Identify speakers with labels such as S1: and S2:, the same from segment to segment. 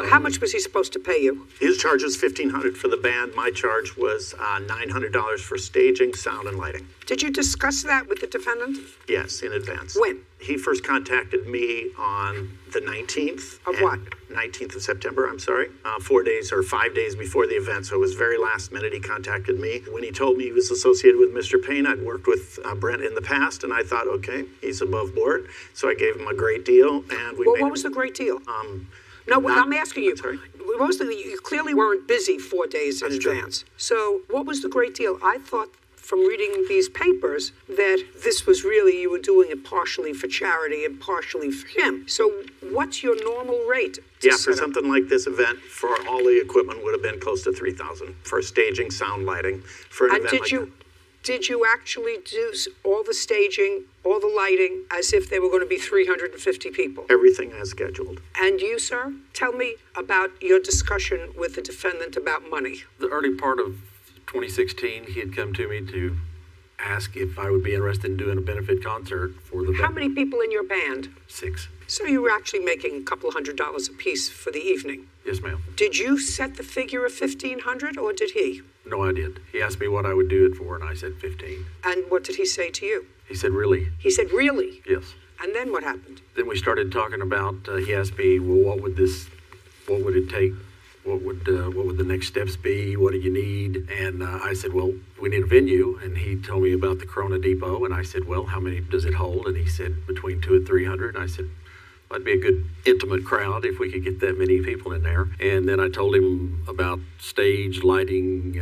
S1: How much was he supposed to pay you?
S2: His charge was $1,500 for the band. My charge was $900 for staging, sound, and lighting.
S1: Did you discuss that with the defendant?
S2: Yes, in advance.
S1: When?
S2: He first contacted me on the 19th.
S1: Of what?
S2: 19th of September, I'm sorry. 4 days or 5 days before the event, so it was very last minute he contacted me. When he told me he was associated with Mr. Payne, I'd worked with Brent in the past, and I thought, okay, he's above board. So I gave him a great deal, and we
S1: What was the great deal? I'm asking you.
S2: Sorry.
S1: You clearly weren't busy 4 days in advance. So what was the great deal? I thought from reading these papers that this was really, you were doing it partially for charity and partially for him. So what's your normal rate?
S2: Yeah, for something like this event, for all the equipment would have been close to $3,000 for staging, sound, lighting, for an event like that.
S1: Did you actually do all the staging, all the lighting, as if there were going to be 350 people?
S2: Everything as scheduled.
S1: And you, sir? Tell me about your discussion with the defendant about money.
S3: The early part of 2016, he had come to me to ask if I would be interested in doing a benefit concert for the band.
S1: How many people in your band?
S3: 6.
S1: So you were actually making a couple $100 a piece for the evening.
S3: Yes, ma'am.
S1: Did you set the figure of $1,500 or did he?
S3: No, I did. He asked me what I would do it for, and I said 15.
S1: And what did he say to you?
S3: He said, really?
S1: He said, really?
S3: Yes.
S1: And then what happened?
S3: Then we started talking about, he asked me, well, what would it take? What would the next steps be? What do you need? And I said, well, we need a venue. And he told me about the Corona Depot. And I said, well, how many does it hold? And he said, between 200 and 300. And I said, that'd be a good intimate crowd if we could get that many people in there. And then I told him about stage lighting,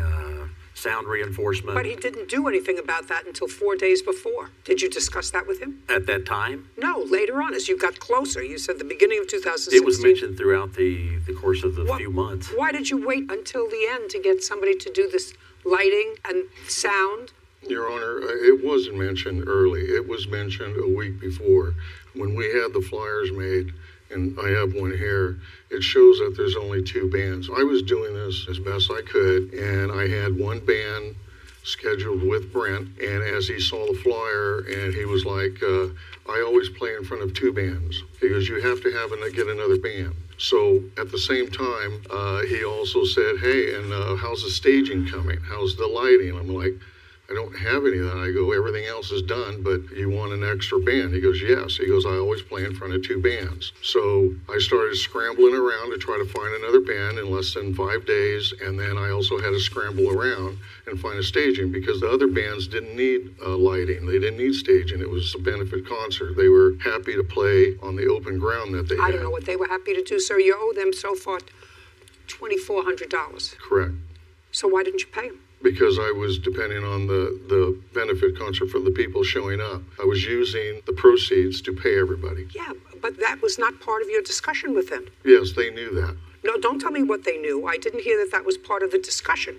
S3: sound reinforcement.
S1: But he didn't do anything about that until 4 days before. Did you discuss that with him?
S3: At that time?
S1: No, later on, as you got closer. You said the beginning of 2016.
S3: It was mentioned throughout the course of the few months.
S1: Why did you wait until the end to get somebody to do this lighting and sound?
S4: Your Honor, it wasn't mentioned early. It was mentioned a week before. When we had the flyers made, and I have one here, it shows that there's only 2 bands. I was doing this as best I could, and I had one band scheduled with Brent, and as he saw the flyer, and he was like, I always play in front of 2 bands. He goes, you have to get another band. So at the same time, he also said, hey, and how's the staging coming? How's the lighting? I'm like, I don't have any of that. I go, everything else is done, but you want an extra band? He goes, yes. He goes, I always play in front of 2 bands. So I started scrambling around to try to find another band in less than 5 days, and then I also had to scramble around and find a staging because the other bands didn't need lighting. They didn't need staging. It was a benefit concert. They were happy to play on the open ground that they had.
S1: I don't know what they were happy to do, sir. You owe them so far $2,400.
S4: Correct.
S1: So why didn't you pay them?
S4: Because I was depending on the benefit concert for the people showing up. I was using the proceeds to pay everybody.
S1: Yeah, but that was not part of your discussion with them.
S4: Yes, they knew that.
S1: No, don't tell me what they knew. I didn't hear that was part of the discussion.